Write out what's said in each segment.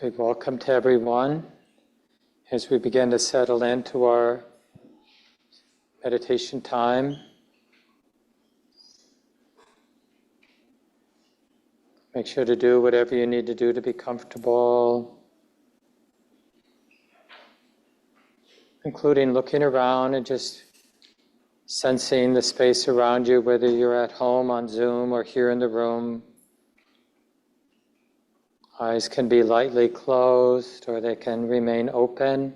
Big welcome to everyone as we begin to settle into our meditation time. Make sure to do whatever you need to do to be comfortable, including looking around and just sensing the space around you, whether you're at home on Zoom or here in the room. Eyes can be lightly closed or they can remain open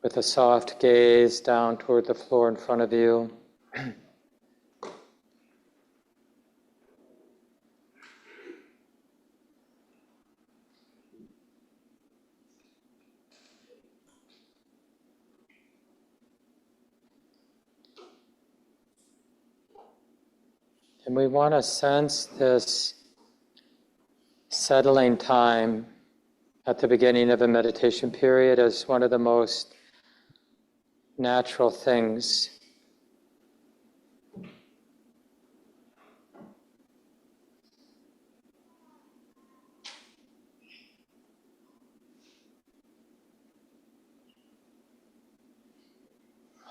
with a soft gaze down toward the floor in front of you. And we want to sense this settling time at the beginning of a meditation period as one of the most natural things.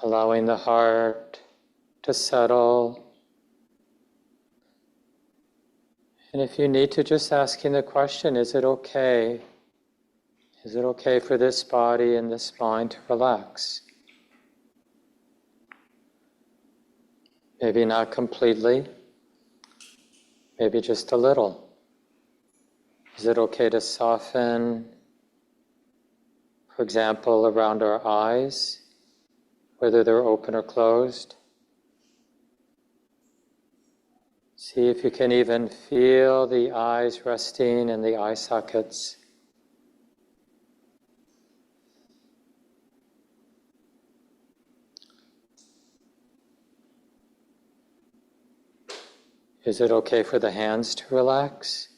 Allowing the heart to settle. And if you need to, just asking the question, is it okay? Is it okay for this body and this mind to relax? Maybe not completely, maybe just a little. Is it okay to soften, for example, around our eyes, whether they're open or closed? See if you can even feel the eyes resting in the eye sockets. Is it okay for the hands to relax,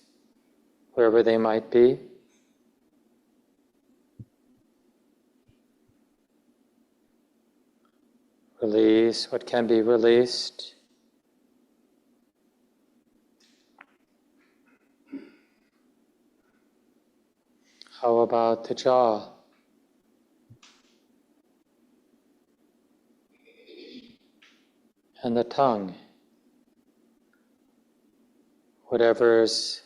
wherever they might be? Release what can be released. How about the jaw? And the tongue? Whatever's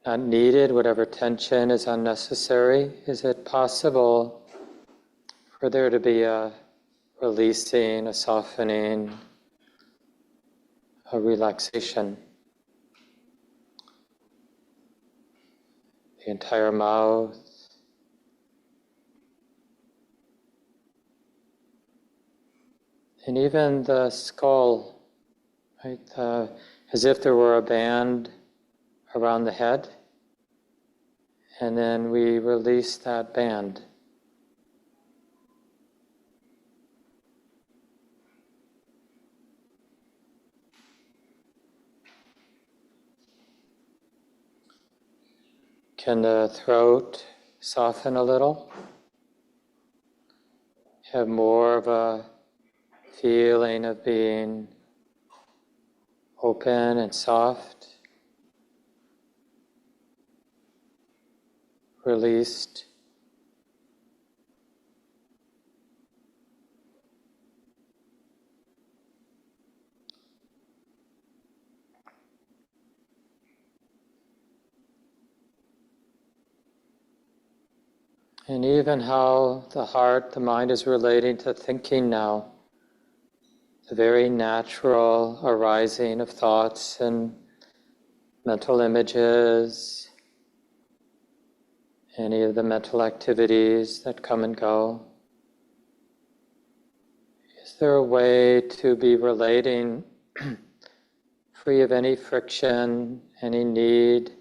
not needed, whatever tension is unnecessary, is it possible for there to be a releasing, a softening, a relaxation? The entire mouth, and even the skull, right? As if there were a band around the head, and then we release that band. Can the throat soften a little? Have more of a feeling of being open and soft, released. And even how the heart, the mind is relating to thinking now. The very natural arising of thoughts and mental images, any of the mental activities that come and go. Is there a way to be relating free of any friction, any need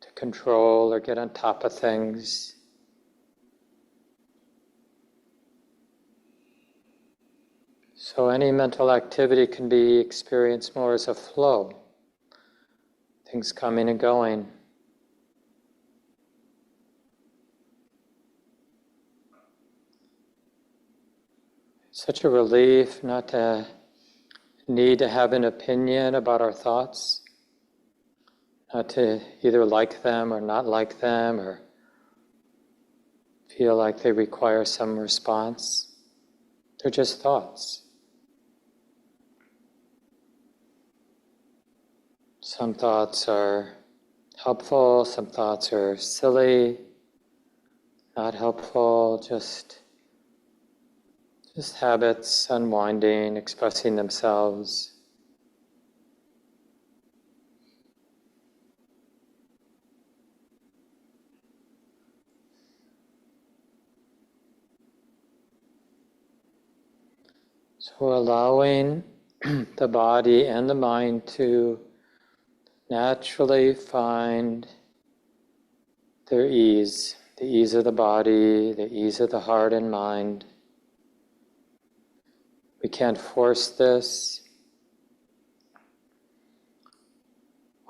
to control or get on top of things? So any mental activity can be experienced more as a flow, things coming and going. Such a relief not to need to have an opinion about our thoughts, not to either like them or not like them or feel like they require some response. They're just thoughts. Some thoughts are helpful, some thoughts are silly, not helpful, just habits unwinding, expressing themselves. So allowing the body and the mind to naturally find their ease, the ease of the body, the ease of the heart and mind. We can't force this.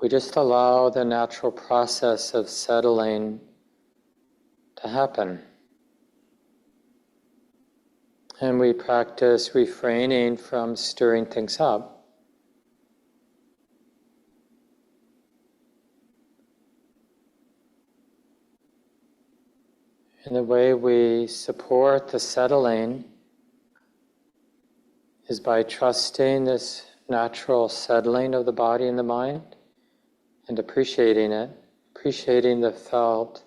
We just allow the natural process of settling to happen. And we practice refraining from stirring things up. And the way we support the settling is by trusting this natural settling of the body and the mind and appreciating it, appreciating the felt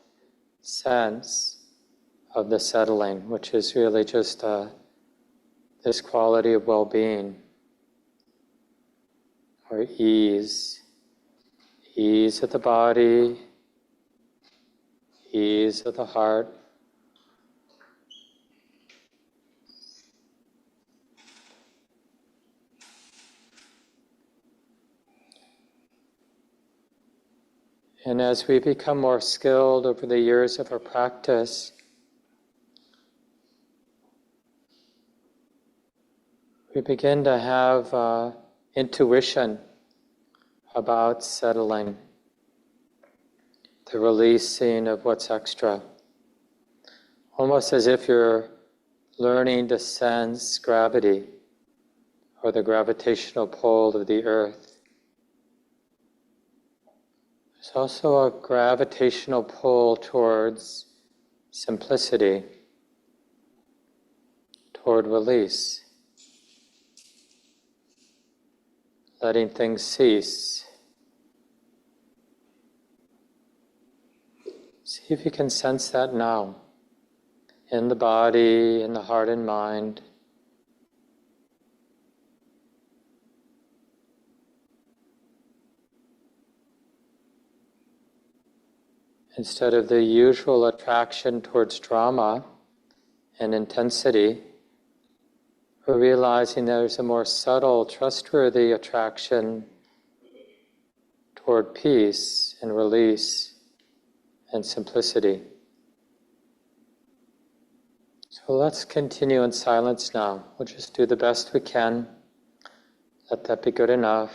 sense of the settling, which is really just this quality of well-being or ease. Ease of the body, ease of the heart. And as we become more skilled over the years of our practice, we begin to have intuition about settling, the releasing of what's extra. Almost as if you're learning to sense gravity or the gravitational pull of the earth. There's also a gravitational pull towards simplicity, toward release, letting things cease. See if you can sense that now, in the body, in the heart and mind. Instead of the usual attraction towards drama and intensity, we're realizing there's a more subtle, trustworthy attraction toward peace and release and simplicity. So let's continue in silence now. We'll just do the best we can. Let that be good enough.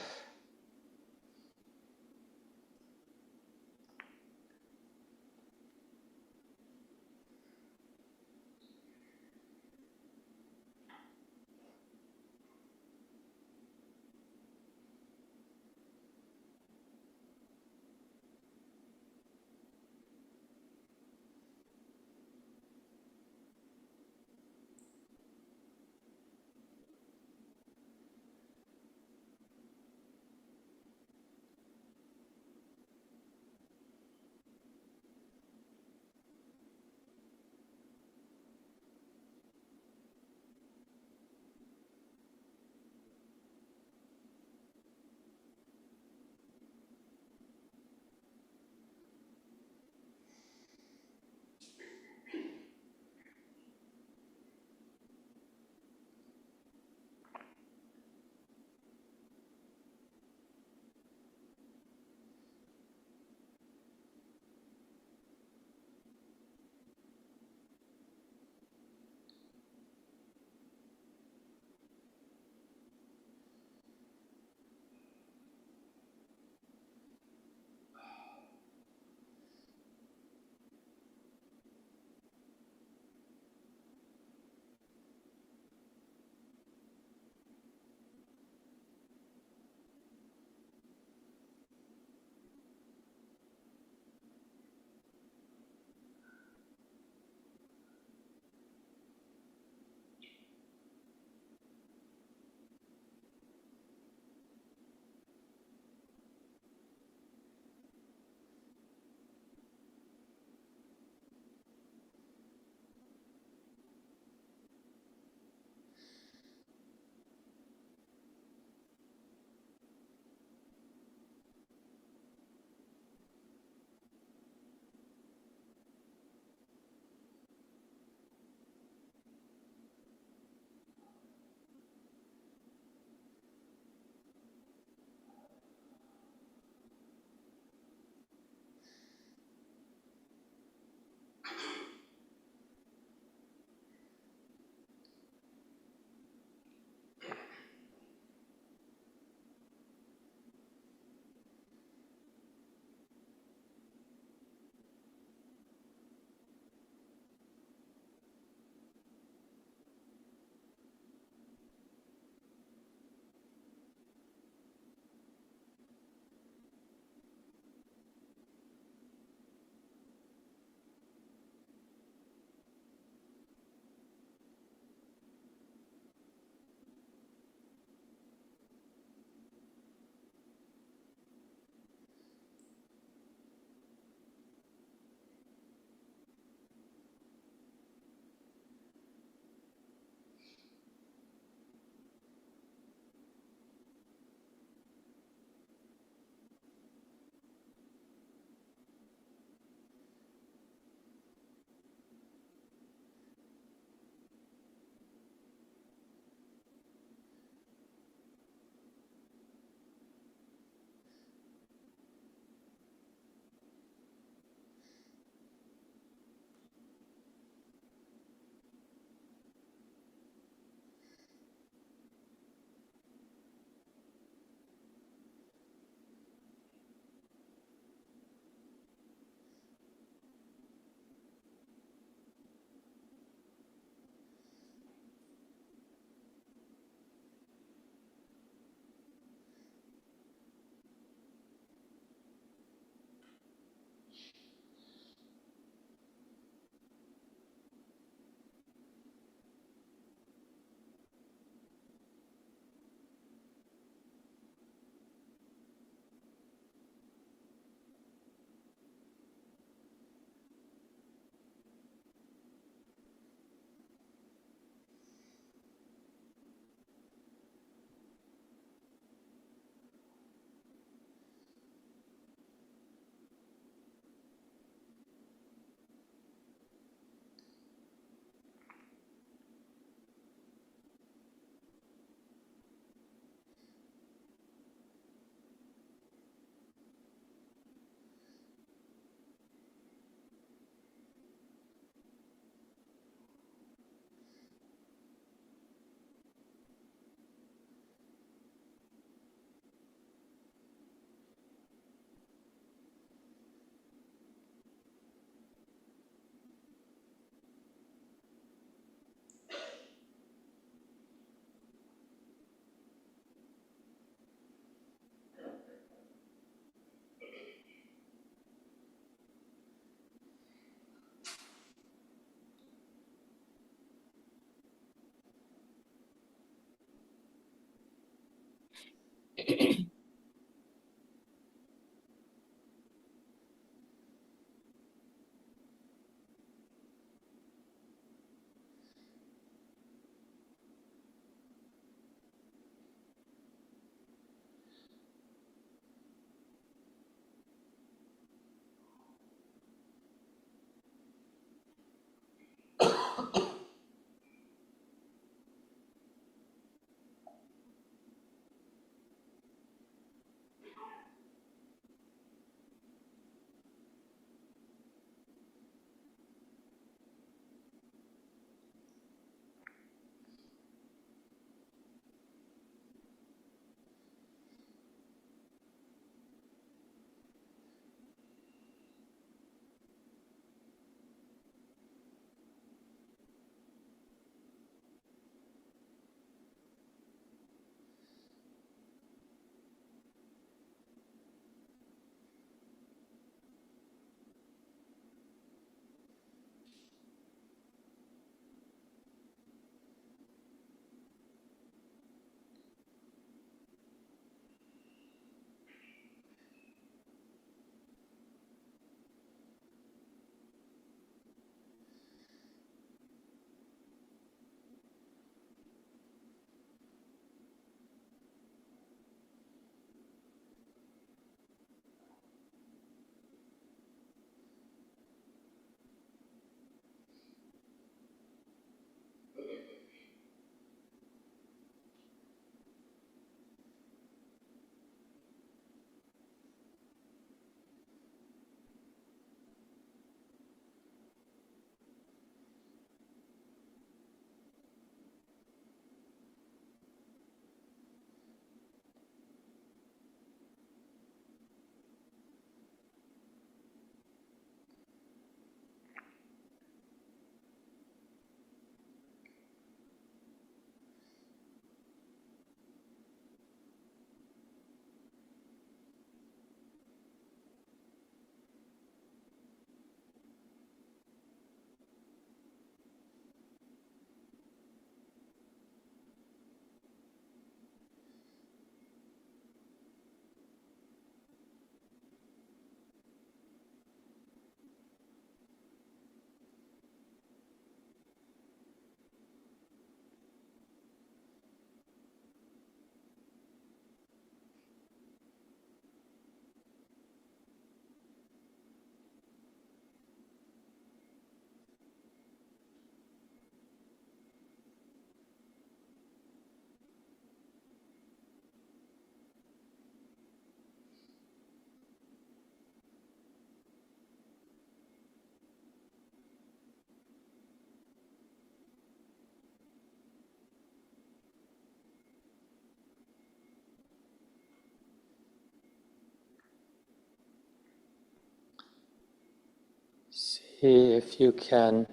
See if you can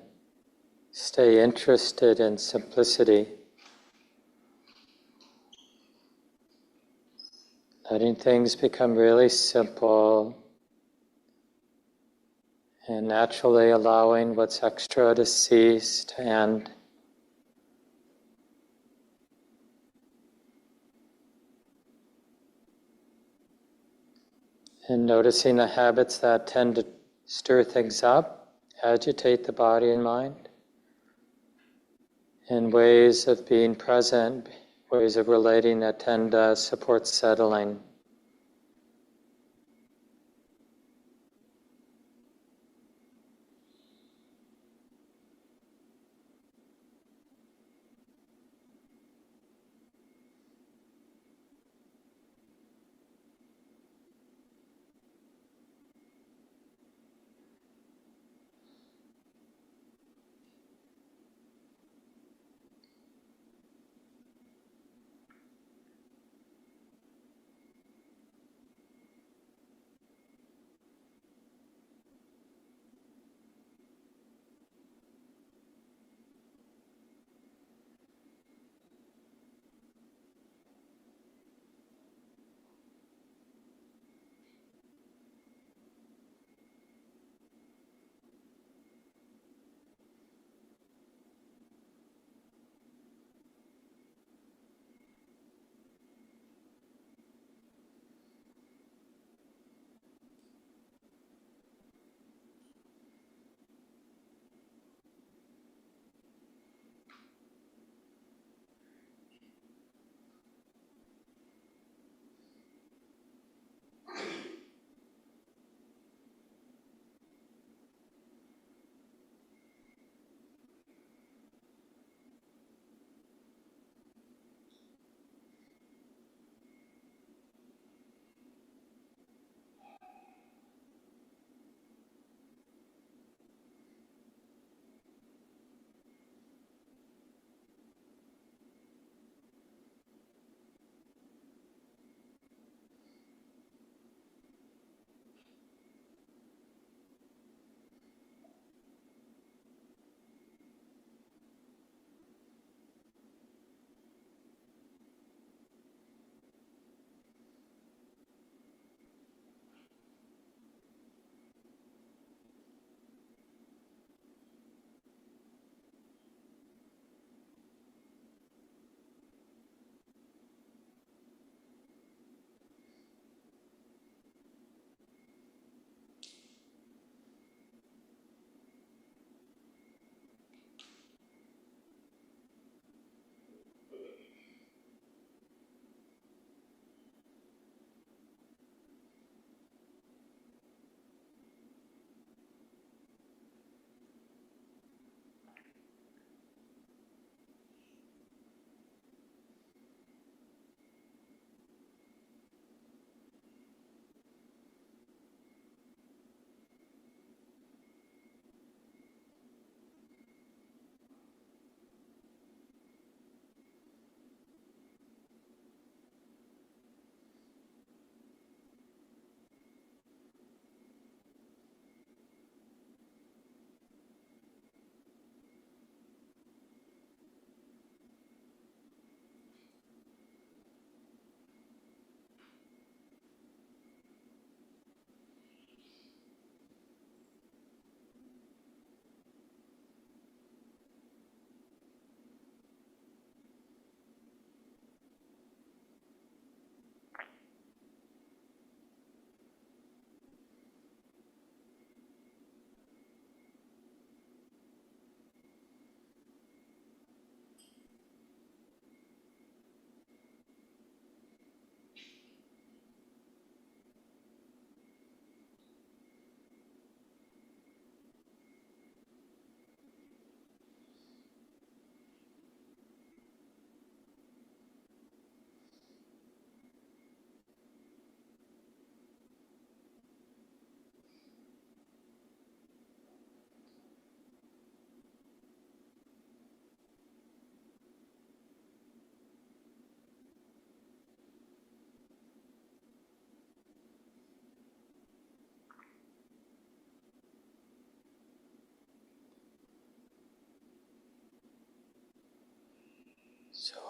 stay interested in simplicity, letting things become really simple and naturally allowing what's extra to cease, to end. And noticing the habits that tend to stir things up, agitate the body and mind, and ways of being present, ways of relating that tend to support settling.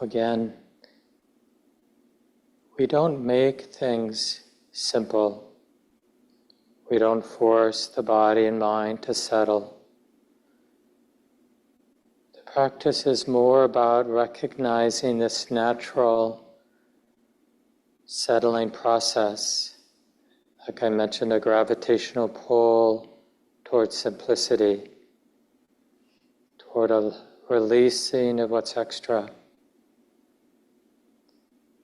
again, we don't make things simple. We don't force the body and mind to settle. The practice is more about recognizing this natural settling process. Like I mentioned, a gravitational pull towards simplicity, toward a releasing of what's extra.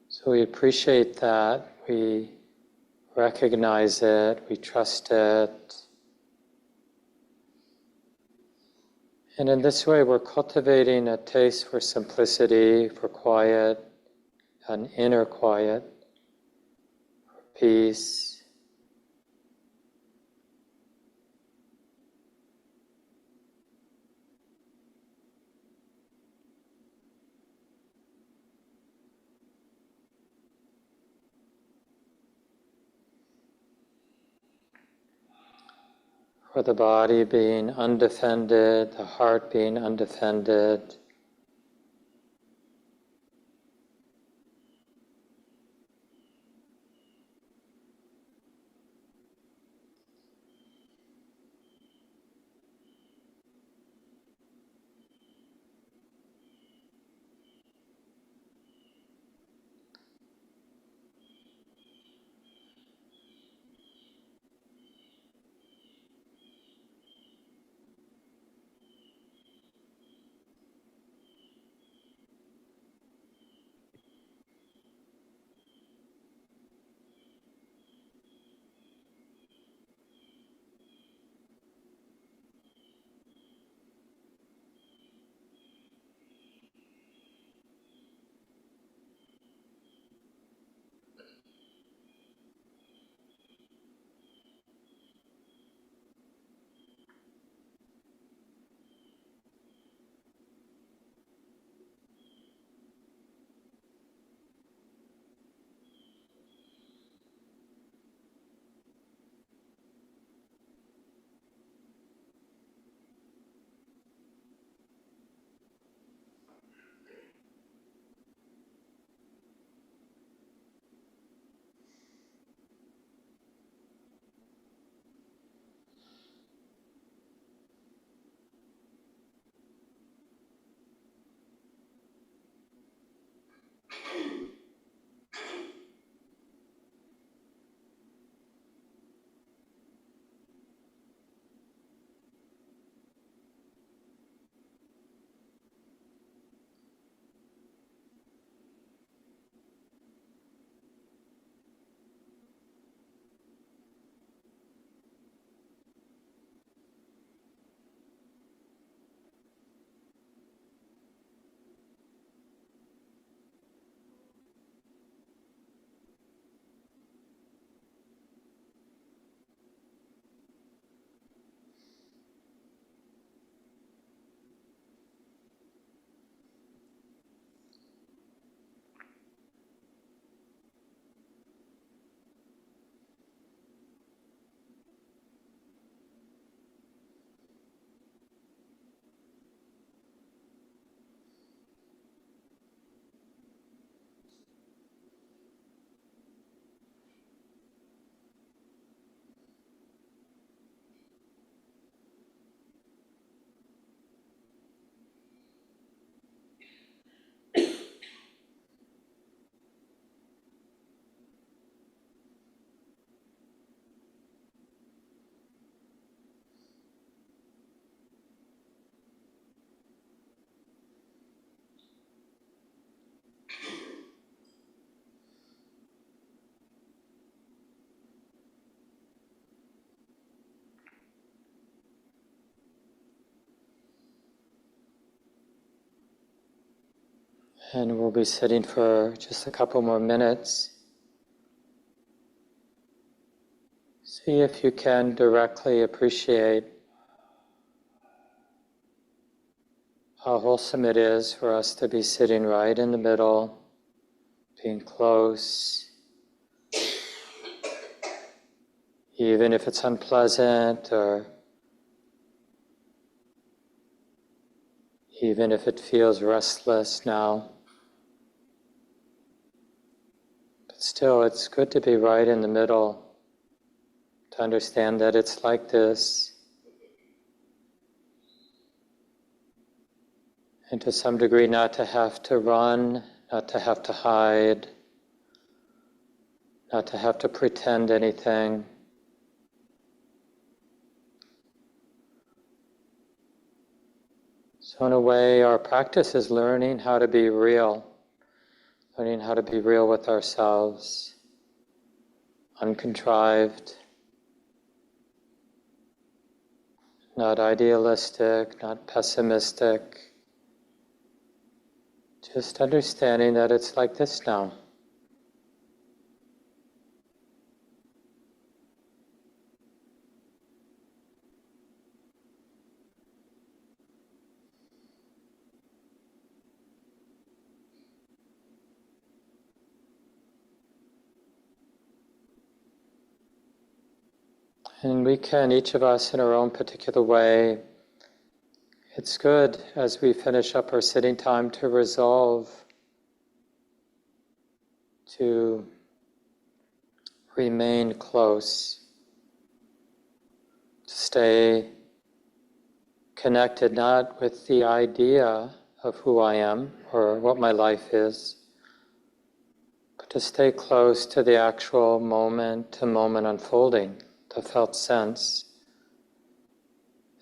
So we appreciate that, we recognize it, we trust it. And in this way, we're cultivating a taste for simplicity, for quiet, an inner quiet, for peace. For the body being undefended, the heart being undefended. And we'll be sitting for just a couple more minutes. See if you can directly appreciate how wholesome it is for us to be sitting right in the middle, being close, even if it's unpleasant or even if it feels restless now. Still, it's good to be right in the middle, to understand that it's like this. And to some degree, not to have to run, not to have to hide, not to have to pretend anything. So in a way, our practice is learning how to be real, learning how to be real with ourselves, uncontrived, not idealistic, not pessimistic, just understanding that it's like this now. And we can, each of us in our own particular way, it's good as we finish up our sitting time to resolve to remain close, to stay connected not with the idea of who I am or what my life is, but to stay close to the actual moment-to-moment unfolding, the felt sense,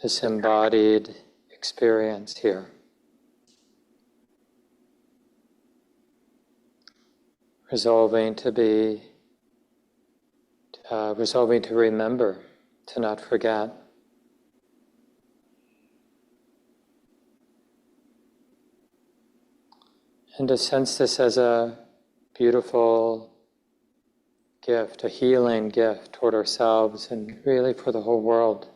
this embodied experience here. Resolving to remember, to not forget. And to sense this as a beautiful gift, a healing gift toward ourselves and really for the whole world.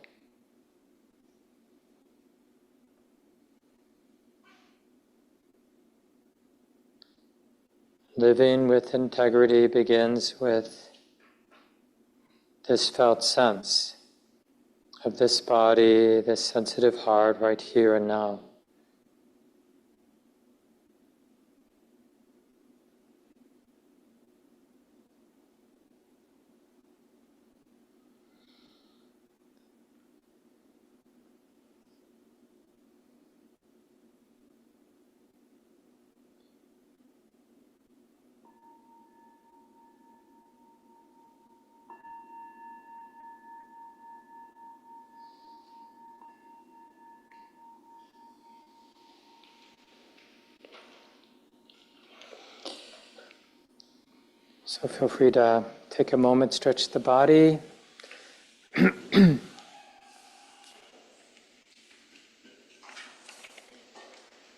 Living with integrity begins with this felt sense of this body, this sensitive heart right here and now. So feel free to take a moment, stretch the body.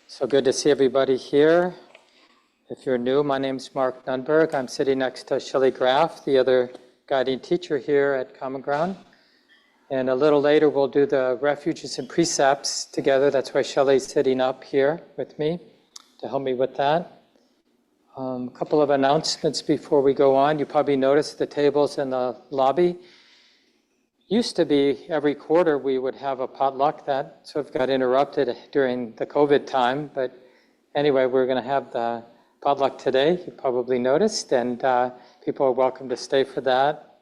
So good to see everybody here. If you're new, my name's Mark Nunberg. I'm sitting next to Shelley Graff, the other guiding teacher here at Common Ground. And a little later, we'll do the refuges and precepts together. That's why Shelley's sitting up here with me to help me with that. A couple of announcements before we go on. You probably noticed the tables in the lobby. Used to be every quarter we would have a potluck. That sort of got interrupted during the COVID time. But anyway, we're going to have the potluck today, you probably noticed, and people are welcome to stay for that.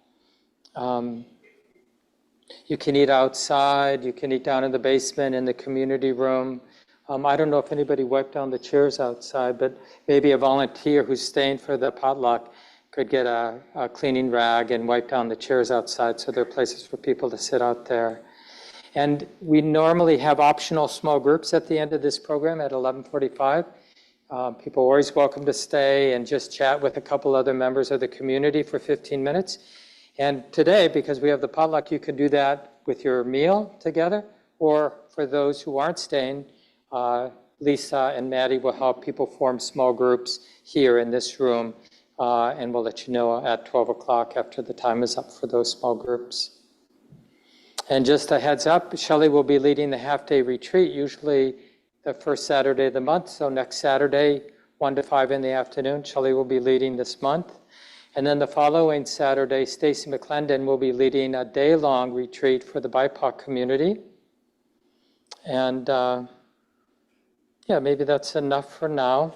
You can eat outside, you can eat down in the basement, in the community room. I don't know if anybody wiped down the chairs outside, but maybe a volunteer who's staying for the potluck could get a cleaning rag and wipe down the chairs outside, so there are places for people to sit out there. And we normally have optional small groups at the end of this program at 11:45. People are always welcome to stay and just chat with a couple other members of the community for 15 minutes. And today, because we have the potluck, you can do that with your meal together, or for those who aren't staying, Lisa and Maddie will help people form small groups here in this room, and we'll let you know at 12 o'clock after the time is up for those small groups. And just a heads up, Shelley will be leading the half-day retreat, usually the first Saturday of the month. So next Saturday, 1 to 5 in the afternoon, Shelley will be leading this month. And then the following Saturday, Stacy McClendon will be leading a day-long retreat for the BIPOC community. And yeah, maybe that's enough for now.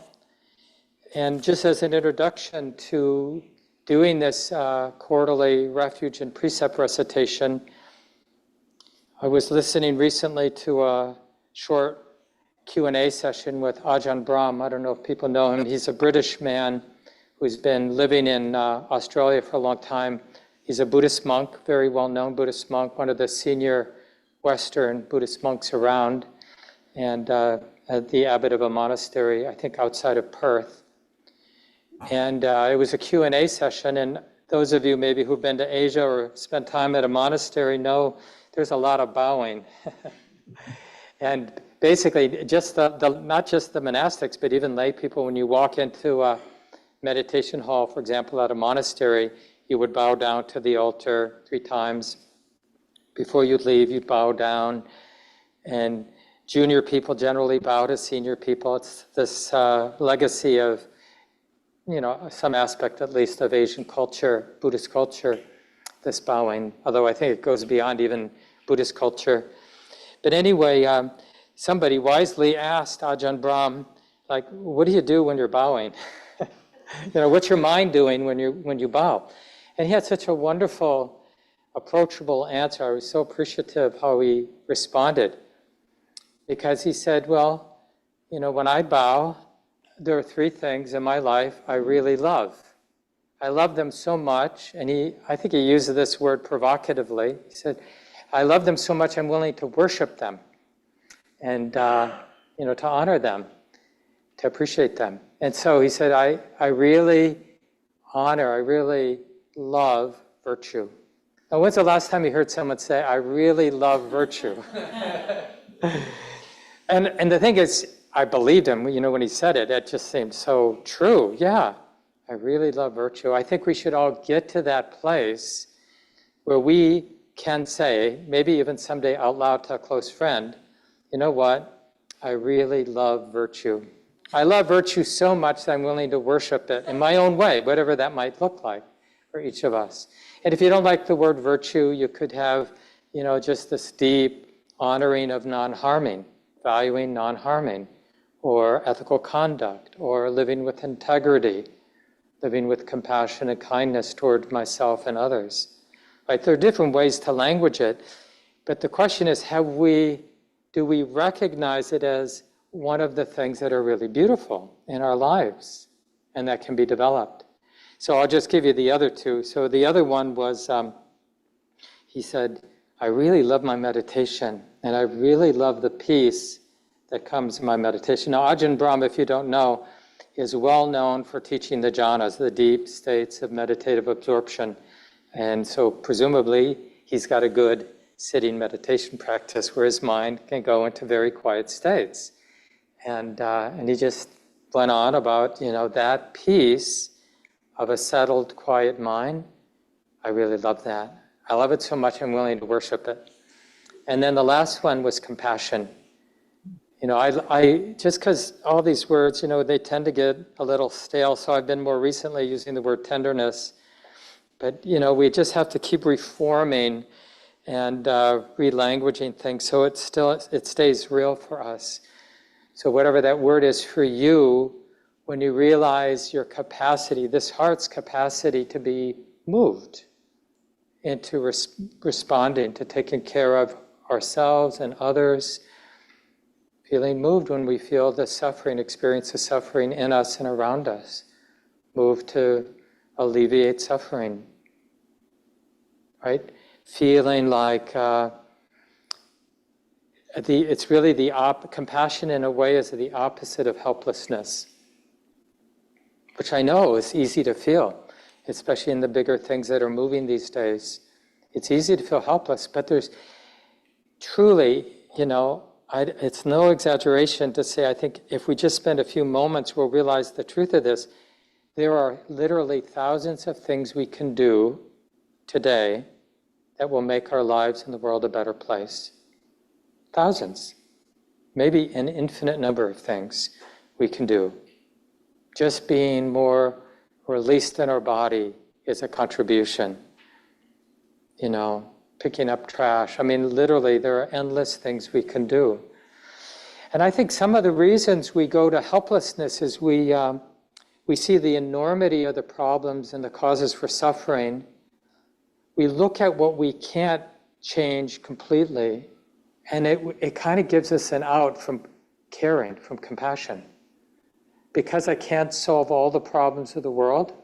And just as an introduction to doing this quarterly refuge and precept recitation, I was listening recently to a short Q&A session with Ajahn Brahm. I don't know if people know him. He's a British man who's been living in Australia for a long time. He's a Buddhist monk, very well-known Buddhist monk, one of the senior Western Buddhist monks around, and the abbot of a monastery, I think outside of Perth. And it was a Q&A session, and those of you maybe who've been to Asia or spent time at a monastery know there's a lot of bowing. And basically, just not just the monastics, but even lay people, when you walk into a meditation hall, for example, at a monastery, you would bow down to the altar 3 times. Before you'd leave, you'd bow down. And junior people generally bow to senior people. It's this legacy of, some aspect at least of Asian culture, Buddhist culture, this bowing, although I think it goes beyond even Buddhist culture. But anyway, somebody wisely asked Ajahn Brahm, like, what do you do when you're bowing? What's your mind doing when you bow? And he had such a wonderful, approachable answer. I was so appreciative how he responded. Because he said, well, when I bow, there are 3 things in my life I really love. I love them so much, and I think he used this word provocatively. He said, I love them so much I'm willing to worship them and, to honor them, to appreciate them. And so he said, I really love virtue. Now, when's the last time you heard someone say, I really love virtue? And the thing is, I believed him, when he said it. It just seemed so true. Yeah, I really love virtue. I think we should all get to that place where we can say, maybe even someday out loud to a close friend, you know what? I really love virtue. I love virtue so much that I'm willing to worship it in my own way, whatever that might look like for each of us. And if you don't like the word virtue, you could have, just this deep honoring of non-harming, valuing non-harming, or ethical conduct, or living with integrity, living with compassion and kindness toward myself and others. Right? There are different ways to language it, but the question is, do we recognize it as one of the things that are really beautiful in our lives and that can be developed? So I'll just give you the other 2. So the other one was, he said, I really love my meditation, and I really love the peace that comes in my meditation. Now, Ajahn Brahm, if you don't know, is well known for teaching the jhanas, the deep states of meditative absorption. And so presumably, he's got a good sitting meditation practice where his mind can go into very quiet states. And he just went on about, that peace of a settled, quiet mind. I really love that. I love it so much I'm willing to worship it. And then the last one was compassion. I just because all these words, they tend to get a little stale, so I've been more recently using the word tenderness. But, we just have to keep reforming and relanguaging things so it stays real for us. So whatever that word is for you, when you realize your capacity, this heart's capacity to be moved into responding, to taking care of ourselves and others, feeling moved when we feel the suffering, experience the suffering in us and around us, moved to alleviate suffering, right? Feeling like it's really compassion in a way is the opposite of helplessness, which I know is easy to feel, especially in the bigger things that are moving these days. It's easy to feel helpless, but there's truly, it's no exaggeration to say, I think if we just spend a few moments, we'll realize the truth of this. There are literally thousands of things we can do today that will make our lives in the world a better place. Thousands. Maybe an infinite number of things we can do. Just being more released in our body is a contribution. Picking up trash. Literally, there are endless things we can do. And I think some of the reasons we go to helplessness is we we see the enormity of the problems and the causes for suffering, we look at what we can't change completely, and it kind of gives us an out from caring, from compassion. Because I can't solve all the problems of the world,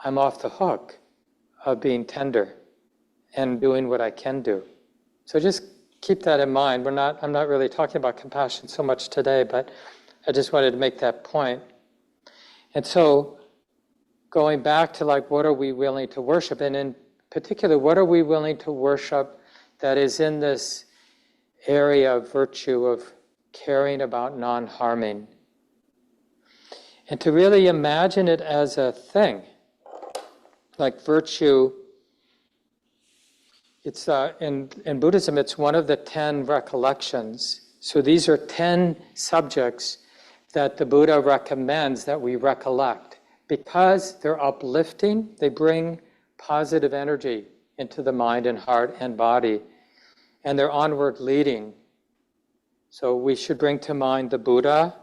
I'm off the hook of being tender and doing what I can do. So just keep that in mind. I'm not really talking about compassion so much today, but I just wanted to make that point. And so going back to like, what are we willing to worship? And in particular, what are we willing to worship that is in this area of virtue of caring about non-harming? And to really imagine it as a thing, like virtue, it's in Buddhism, it's one of the 10 recollections. So these are 10 subjects that the Buddha recommends that we recollect. Because they're uplifting, they bring positive energy into the mind and heart and body, and they're onward leading. So we should bring to mind the Buddha,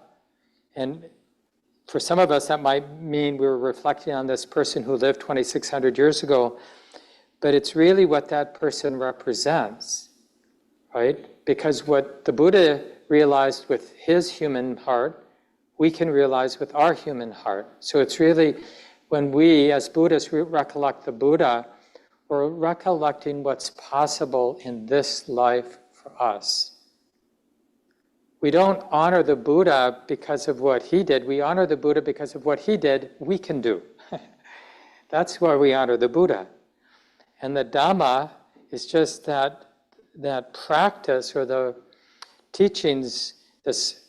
and for some of us that might mean we're reflecting on this person who lived 2,600 years ago, but it's really what that person represents, right? Because what the Buddha realized with his human heart, we can realize with our human heart. So it's really, when we, as Buddhists, recollect the Buddha, we're recollecting what's possible in this life for us. We don't honor the Buddha because of what he did. We honor the Buddha because of what he did, we can do. That's why we honor the Buddha. And the Dhamma is just that practice or the teachings, this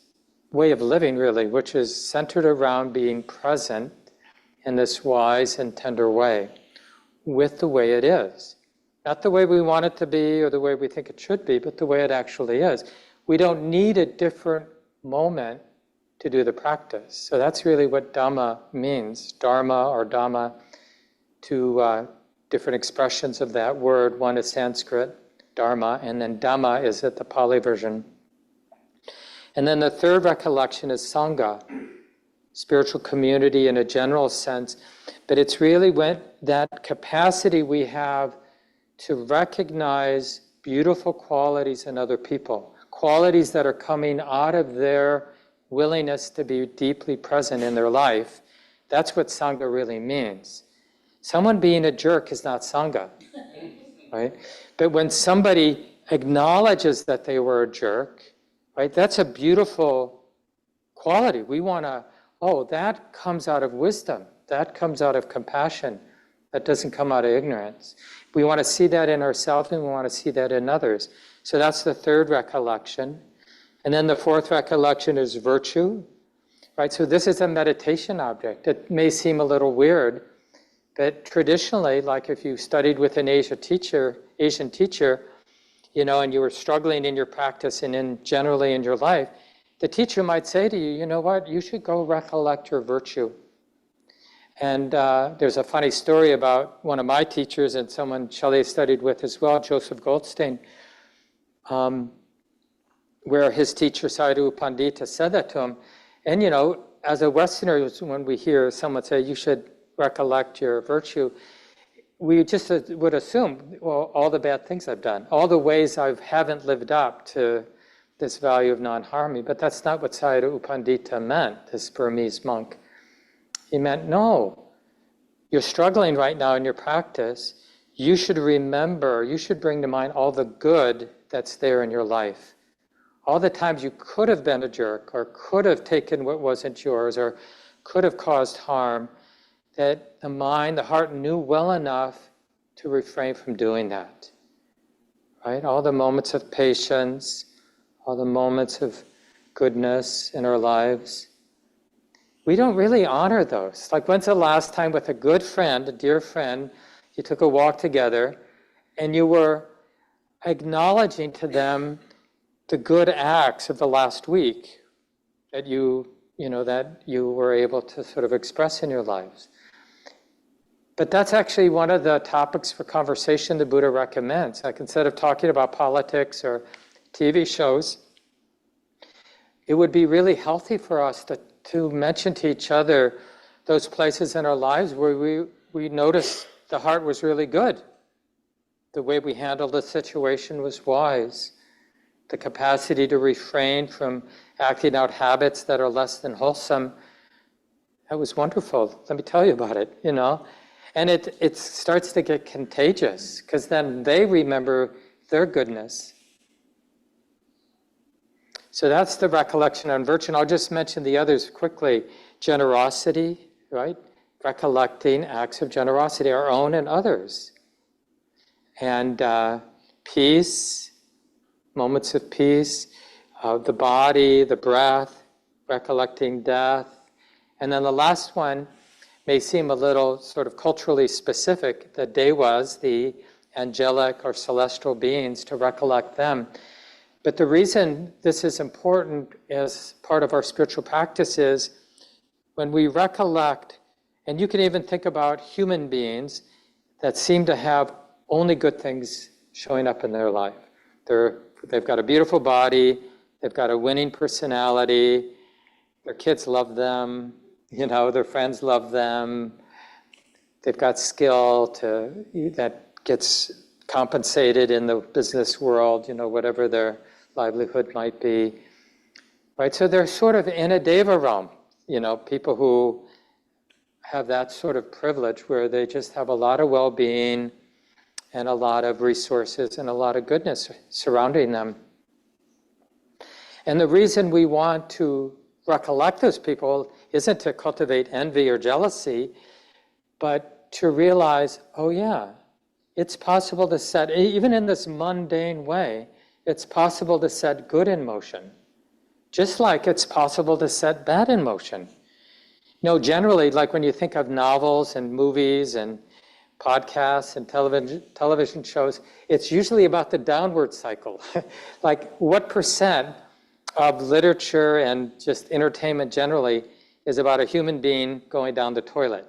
way of living really, which is centered around being present in this wise and tender way with the way it is. Not the way we want it to be or the way we think it should be, but the way it actually is. We don't need a different moment to do the practice. So that's really what Dhamma means. Dharma or Dhamma, two different expressions of that word. One is Sanskrit, Dharma, and then Dhamma is the Pali version. And then the third recollection is Sangha, spiritual community in a general sense. But it's really when that capacity we have to recognize beautiful qualities in other people, qualities that are coming out of their willingness to be deeply present in their life. That's what Sangha really means. Someone being a jerk is not Sangha, right? But when somebody acknowledges that they were a jerk, right, that's a beautiful quality. We want to, that comes out of wisdom. That comes out of compassion. That doesn't come out of ignorance. We want to see that in ourselves and we want to see that in others. So that's the third recollection. And then the fourth recollection is virtue, right? So this is a meditation object. It may seem a little weird, but traditionally, like if you studied with an Asian teacher, and you were struggling in your practice and generally in your life, the teacher might say to you, you know what, you should go recollect your virtue. And there's a funny story about one of my teachers and someone Shelley studied with as well, Joseph Goldstein, where his teacher, Sayadaw Pandita, said that to him. And as a Westerner, when we hear someone say, you should recollect your virtue, we just would assume, well, all the bad things I've done, all the ways I haven't lived up to this value of non-harming. But that's not what Sayadaw Pandita meant, this Burmese monk. He meant, no, you're struggling right now in your practice. You should remember, you should bring to mind all the good that's there in your life. All the times you could have been a jerk or could have taken what wasn't yours or could have caused harm, that the mind, the heart knew well enough to refrain from doing that, right? All the moments of patience, all the moments of goodness in our lives. We don't really honor those. Like, when's the last time with a good friend, a dear friend, you took a walk together and you were acknowledging to them the good acts of the last week that you were able to sort of express in your lives? But that's actually one of the topics for conversation the Buddha recommends. Like, instead of talking about politics or TV shows, it would be really healthy for us to to mention to each other those places in our lives where we noticed the heart was really good. The way we handled the situation was wise. The capacity to refrain from acting out habits that are less than wholesome, that was wonderful. Let me tell you about it, you know. And it starts to get contagious, because then they remember their goodness. So that's the recollection on virtue. And I'll just mention the others quickly. Generosity, right? Recollecting acts of generosity, our own and others. And peace, moments of peace, the body, the breath, recollecting death. And then the last one may seem a little sort of culturally specific, the devas, the angelic or celestial beings, to recollect them. But the reason this is important as part of our spiritual practice is when we recollect, and you can even think about human beings that seem to have only good things showing up in their life. They've got a beautiful body, they've got a winning personality, their kids love them, you know, their friends love them, they've got skill that gets compensated in the business world, you know, whatever their livelihood might be, right? So they're sort of in a deva realm, you know, people who have that sort of privilege where they just have a lot of well-being and a lot of resources and a lot of goodness surrounding them. And the reason we want to recollect those people isn't to cultivate envy or jealousy, but to realize, oh yeah, it's possible to set, even in this mundane way, it's possible to set good in motion, just like it's possible to set bad in motion. You know, generally, like when you think of novels and movies and podcasts and television shows, it's usually about the downward cycle. Like what percent of literature and just entertainment generally is about a human being going down the toilet?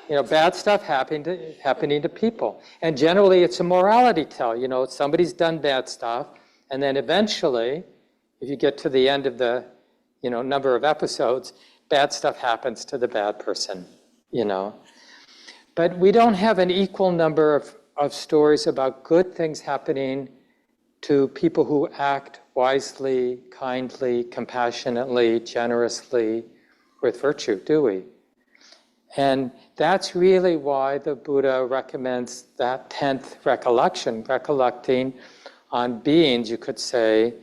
You know, bad stuff happening to people. And generally it's a morality tale. You know, somebody's done bad stuff, and then eventually, if you get to the end of the, you know, number of episodes, bad stuff happens to the bad person, you know. But we don't have an equal number of stories about good things happening to people who act wisely, kindly, compassionately, generously, with virtue, do we? And that's really why the Buddha recommends that 10th recollection, recollecting on beings, you could say,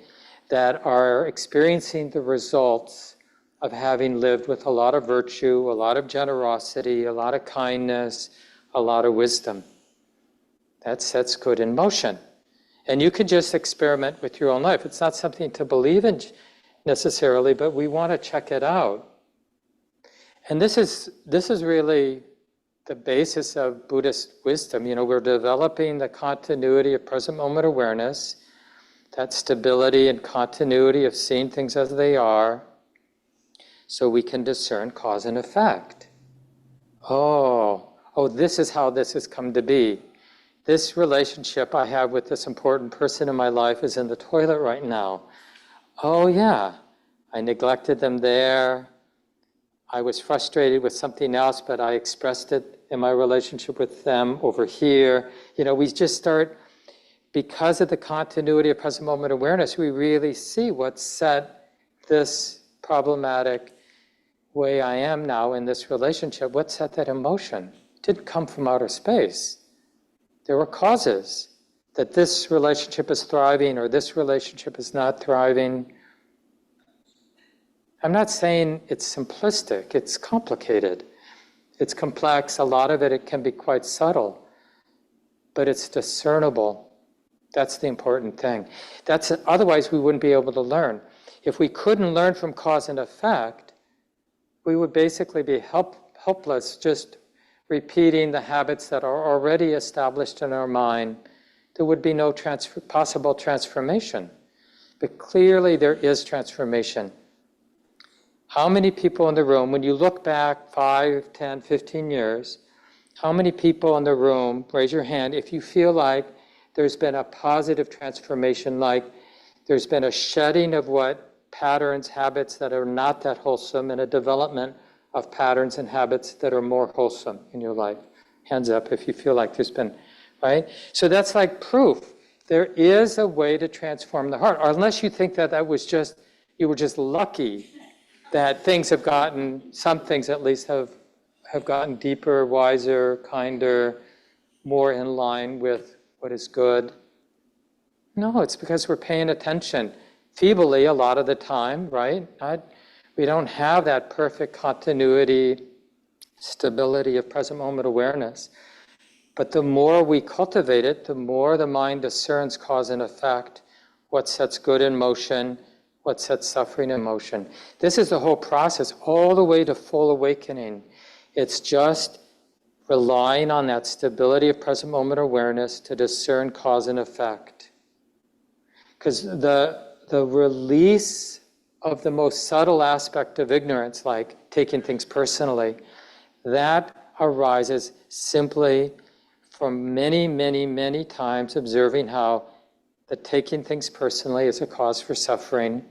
that are experiencing the results of having lived with a lot of virtue, a lot of generosity, a lot of kindness, a lot of wisdom. That sets good in motion. And you can just experiment with your own life. It's not something to believe in necessarily, but we want to check it out. And this is really the basis of Buddhist wisdom. You know, we're developing the continuity of present moment awareness, that stability and continuity of seeing things as they are, so we can discern cause and effect. Oh, this is how this has come to be. This relationship I have with this important person in my life is in the toilet right now. Oh yeah, I neglected them there. I was frustrated with something else, but I expressed it in my relationship with them over here. You know, we just start, because of the continuity of present moment awareness, we really see what set this problematic way I am now in this relationship, what set that in motion? It didn't come from outer space. There were causes that this relationship is thriving or this relationship is not thriving. I'm not saying it's simplistic, it's complicated. It's complex, a lot of it can be quite subtle, but it's discernible. That's the important thing. Otherwise we wouldn't be able to learn. If we couldn't learn from cause and effect, we would basically be helpless just repeating the habits that are already established in our mind. There would be no possible transformation. But clearly there is transformation. How many people in the room, when you look back 5, 10, 15 years, how many people in the room, raise your hand, if you feel like there's been a positive transformation, like there's been a shedding of what patterns, habits that are not that wholesome, and a development of patterns and habits that are more wholesome in your life. Hands up if you feel like there's been, right? So that's like proof. There is a way to transform the heart, or unless you think that you were just lucky that things have gotten, some things at least have gotten deeper, wiser, kinder, more in line with what is good. No, it's because we're paying attention feebly a lot of the time, right? We don't have that perfect continuity, stability of present moment awareness. But the more we cultivate it, the more the mind discerns cause and effect, what sets good in motion, what sets suffering in motion. This is the whole process, all the way to full awakening. It's just relying on that stability of present moment awareness to discern cause and effect. Because the release of the most subtle aspect of ignorance, like taking things personally, that arises simply from many, many, many times observing how the taking things personally is a cause for suffering,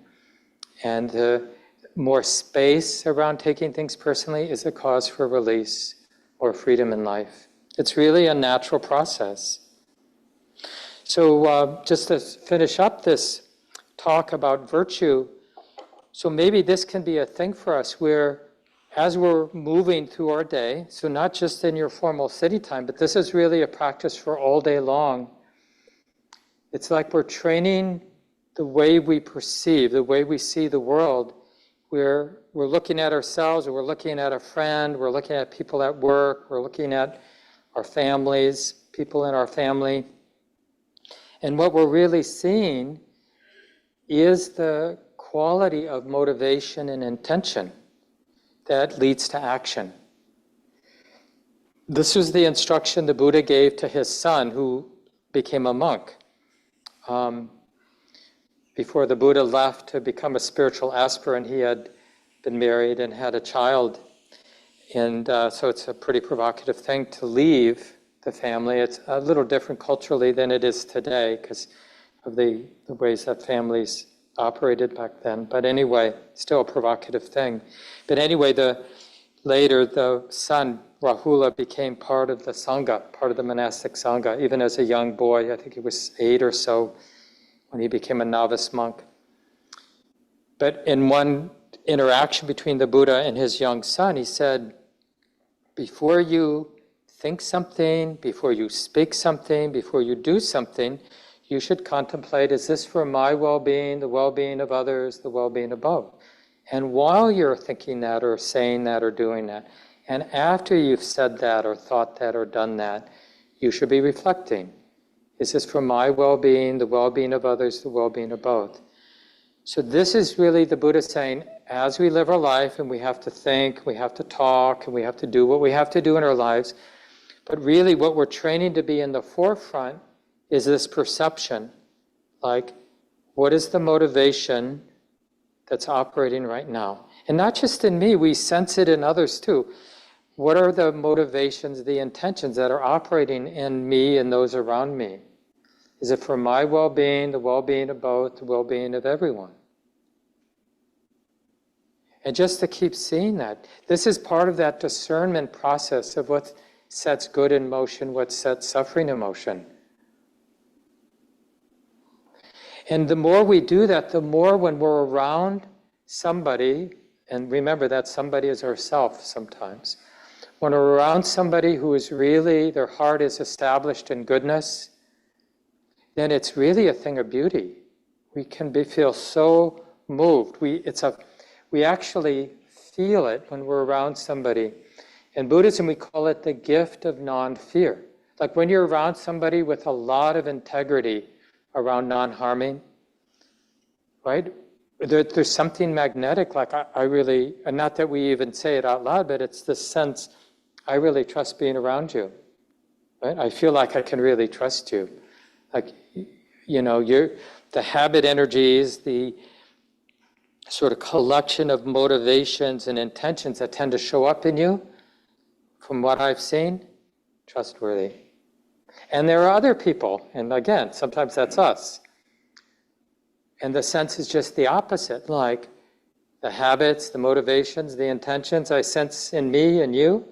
and the more space around taking things personally is a cause for release or freedom in life. It's really a natural process. So just to finish up this talk about virtue, so maybe this can be a thing for us where as we're moving through our day, so not just in your formal city time, but this is really a practice for all day long. It's like we're training the way we perceive, the way we see the world. We're looking at ourselves, or we're looking at a friend, we're looking at people at work, we're looking at our families, people in our family. And what we're really seeing is the quality of motivation and intention that leads to action. This was the instruction the Buddha gave to his son, who became a monk. Before the Buddha left to become a spiritual aspirant, he had been married and had a child. And so it's a pretty provocative thing to leave the family. It's a little different culturally than it is today because of the ways that families operated back then. But anyway, still a provocative thing. But anyway, later the son, Rahula, became part of the Sangha, part of the monastic Sangha, even as a young boy. I think he was 8 or so when he became a novice monk. But in one interaction between the Buddha and his young son, he said, before you think something, before you speak something, before you do something, you should contemplate, is this for my well-being, the well-being of others, the well-being of both? And while you're thinking that or saying that or doing that, and after you've said that or thought that or done that, you should be reflecting. Is this for my well-being, the well-being of others, the well-being of both? So this is really the Buddha saying, as we live our life and we have to think, we have to talk, and we have to do what we have to do in our lives, but really what we're training to be in the forefront is this perception. Like, what is the motivation that's operating right now? And not just in me, we sense it in others too. What are the motivations, the intentions that are operating in me and those around me? Is it for my well-being, the well-being of both, the well-being of everyone? And just to keep seeing that, this is part of that discernment process of what sets good in motion, what sets suffering in motion. And the more we do that, the more when we're around somebody, and remember that somebody is ourself sometimes, when we're around somebody who is really, their heart is established in goodness, then it's really a thing of beauty. We can feel so moved. We actually feel it when we're around somebody. In Buddhism, we call it the gift of non-fear. Like when you're around somebody with a lot of integrity around non-harming, right? There's something magnetic, like I really, and not that we even say it out loud, but it's this sense, I really trust being around you, right? I feel like I can really trust you. Like, you know, the habit energies, the sort of collection of motivations and intentions that tend to show up in you, from what I've seen, trustworthy. And there are other people, and again, sometimes that's us, And the sense is just the opposite, like the habits, the motivations, the intentions I sense in me and you,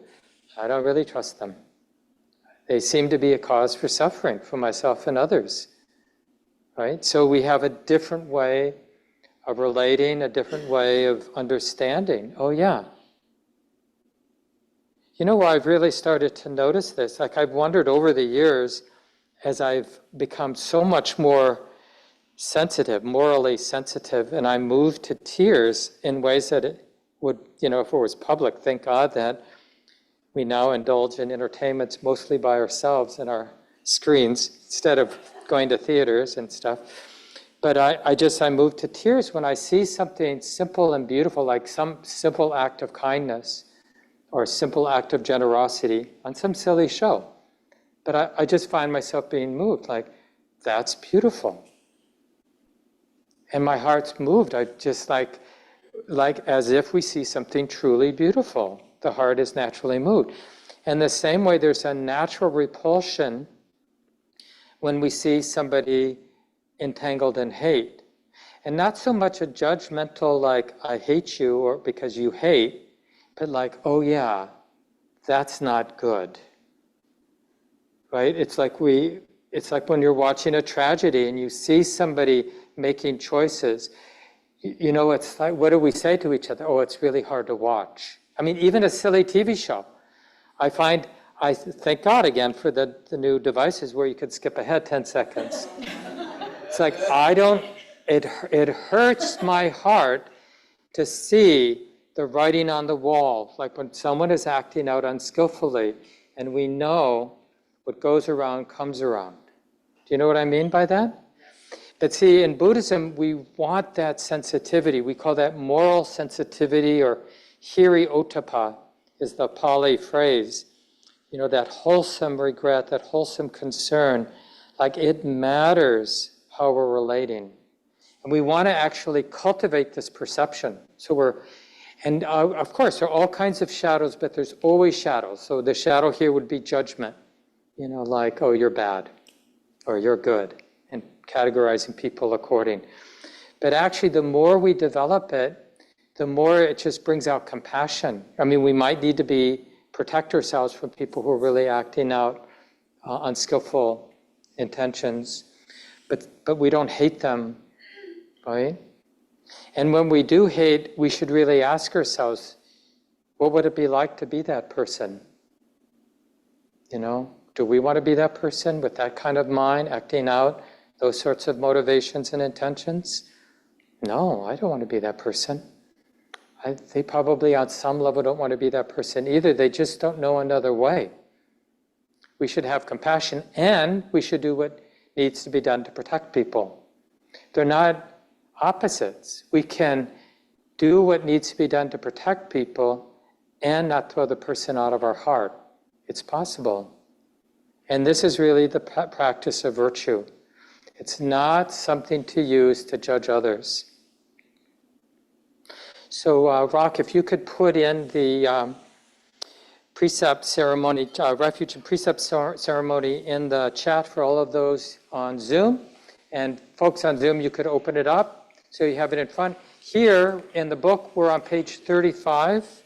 I don't really trust them. They seem to be a cause for suffering for myself and others, right? So we have a different way of relating, a different way of understanding. Oh yeah. You know where I've really started to notice this? Like I've wondered over the years as I've become so much more sensitive, morally sensitive, and I moved to tears in ways that it would, if it was public, thank God that we now indulge in entertainments mostly by ourselves and our screens instead of going to theaters and stuff. But I moved to tears when I see something simple and beautiful, like some simple act of kindness or a simple act of generosity on some silly show. But I just find myself being moved, like, that's beautiful. And my heart's moved. I just like as if we see something truly beautiful. The heart is naturally moved. And the same way there's a natural repulsion when we see somebody entangled in hate. And not so much a judgmental, like, I hate you or because you hate, but like, oh yeah, that's not good. Right? It's like when you're watching a tragedy and you see somebody making choices, it's like, what do we say to each other? Oh, it's really hard to watch. I mean, even a silly TV show. I thank God again for the new devices where you could skip ahead 10 seconds. It's like, it hurts my heart to see the writing on the wall, like when someone is acting out unskillfully and we know what goes around comes around. Do you know what I mean by that? But see, in Buddhism, we want that sensitivity. We call that moral sensitivity, or hiri ottappa is the Pali phrase. That wholesome regret, that wholesome concern, like it matters how we're relating. And we want to actually cultivate this perception. And of course, there are all kinds of shadows, but there's always shadows. So the shadow here would be judgment. Like, oh, you're bad, or you're good, and categorizing people according. But actually, the more we develop it, the more it just brings out compassion. I mean, we might need to protect ourselves from people who are really acting out unskillful intentions, but we don't hate them, right? And when we do hate, we should really ask ourselves, what would it be like to be that person? Do we want to be that person with that kind of mind, acting out those sorts of motivations and intentions? No, I don't want to be that person. They probably on some level don't want to be that person either. They just don't know another way. We should have compassion, and we should do what needs to be done to protect people. They're not opposites. We can do what needs to be done to protect people and not throw the person out of our heart. It's possible. And this is really the practice of virtue. It's not something to use to judge others. So, Rock, if you could put in the precept ceremony, refuge and precept ceremony in the chat for all of those on Zoom. And folks on Zoom, you could open it up so you have it in front. Here in the book, we're on page 35.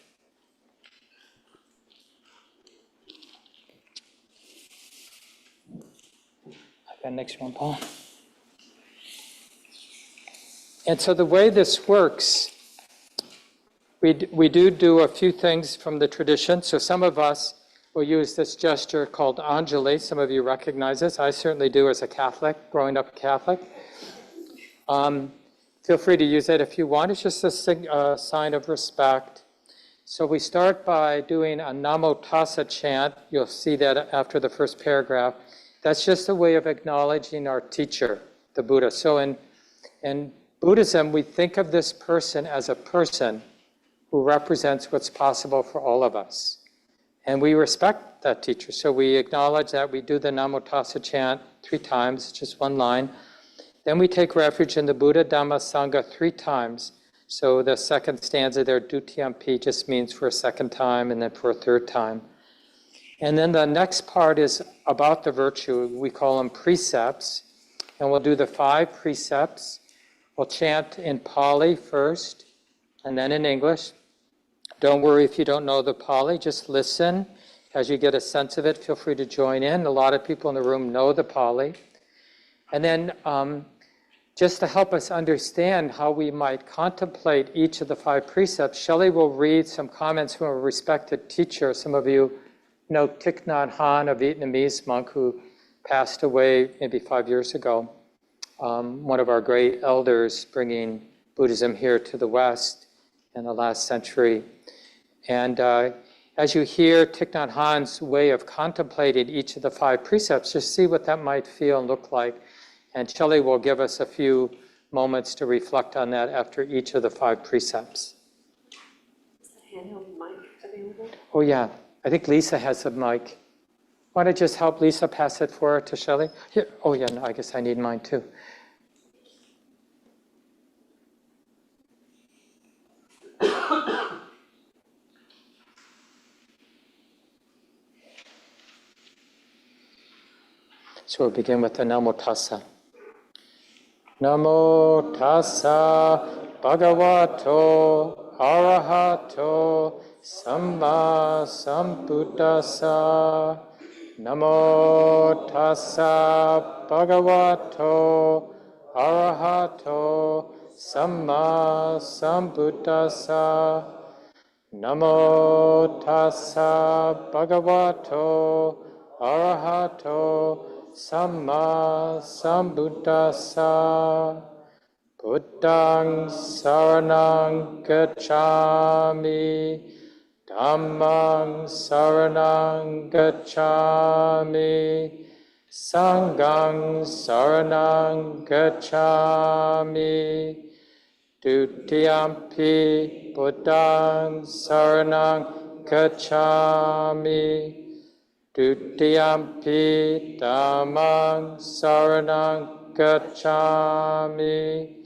That next one, Paul. And so the way this works, we do a few things from the tradition. So some of us will use this gesture called Anjali. Some of you recognize this. I certainly do as a Catholic, growing up Catholic. Feel free to use it if you want. It's just a sign of respect. So we start by doing a Namo Tassa chant. You'll see that after the first paragraph. That's just a way of acknowledging our teacher, the Buddha. So in Buddhism, we think of this person as a person who represents what's possible for all of us. And we respect that teacher. So we acknowledge that. We do the Namo Tassa chant 3 times, just one line. Then we take refuge in the Buddha, Dhamma, Sangha 3 times. So the second stanza there, Dutiyampi, just means for a second time and then for a third time. And then the next part is about the virtue. We call them precepts. And we'll do the 5 precepts. We'll chant in Pali first, and then in English. Don't worry if you don't know the Pali, just listen. As you get a sense of it, feel free to join in. A lot of people in the room know the Pali. And then just to help us understand how we might contemplate each of the 5 precepts, Shelley will read some comments from a respected teacher. Some of you know Thich Nhat Hanh, a Vietnamese monk who passed away maybe 5 years ago. One of our great elders bringing Buddhism here to the West in the last century. And as you hear Thich Nhat Hanh's way of contemplating each of the 5 precepts, just see what that might feel and look like. And Shelley will give us a few moments to reflect on that after each of the 5 precepts. Is the handheld mic available? Oh yeah, I think Lisa has a mic. Want to just help Lisa pass it forward to Shelley? Here. Oh yeah, no, I guess I need mine too. So we'll begin with the Namo Tassa. Namo Tassa Bhagavato Arahato Samma Sambuddhassa. Namo Tassa Bhagavato Arahato Samma Sambuddhassa. Namo Tassa Bhagavato Arahato Samma Sambuddhassa. Buddhaṃ Saranang Gacchami. Dhammang Saranang Gacchami. Sanghang Saranang Gacchami. Dutiyampi Buddhaṃ Saranang Gacchami. Dutiyampi Dhammang Saranang Gacchami.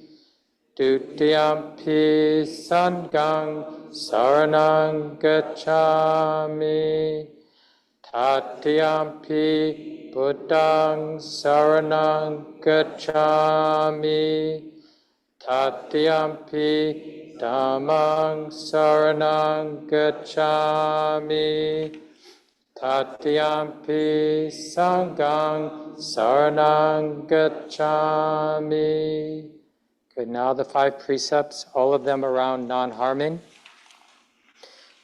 Dutiyampi Sanghang Saranang Gacchami. Tatiyampi Buddhaṃ Saranang Gacchami. Tatiyampi Dhammang Saranang Gacchami. Tatiyampi Sanghang Saranang Gacchami. Good, now the 5 precepts, all of them around non-harming.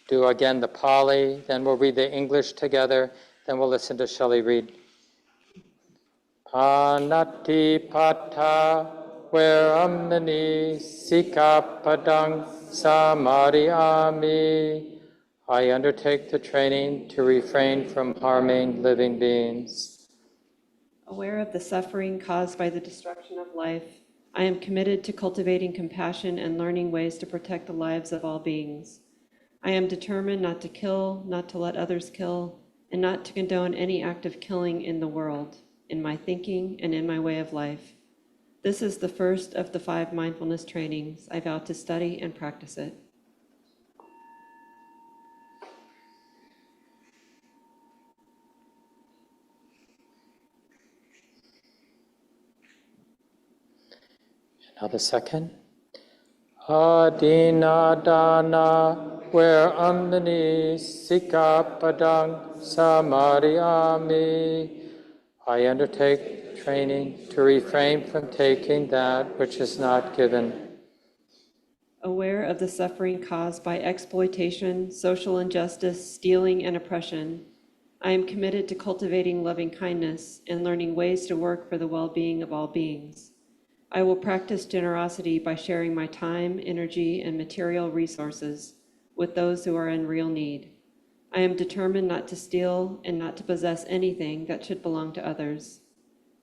Do again the Pali, then we'll read the English together, then we'll listen to Shelley read. Panatipata Veramani Sikapadang Samadhiyami. I undertake the training to refrain from harming living beings. Aware of the suffering caused by the destruction of life, I am committed to cultivating compassion and learning ways to protect the lives of all beings. I am determined not to kill, not to let others kill, and not to condone any act of killing in the world, in my thinking and in my way of life. This is the first of the 5 mindfulness trainings. I vow to study and practice it. Now the second. Adinadana Veramani Sikapadang Samadhiyami. I undertake training to refrain from taking that which is not given. Aware of the suffering caused by exploitation, social injustice, stealing, and oppression, I am committed to cultivating loving kindness and learning ways to work for the well-being of all beings. I will practice generosity by sharing my time, energy, and material resources with those who are in real need. I am determined not to steal and not to possess anything that should belong to others.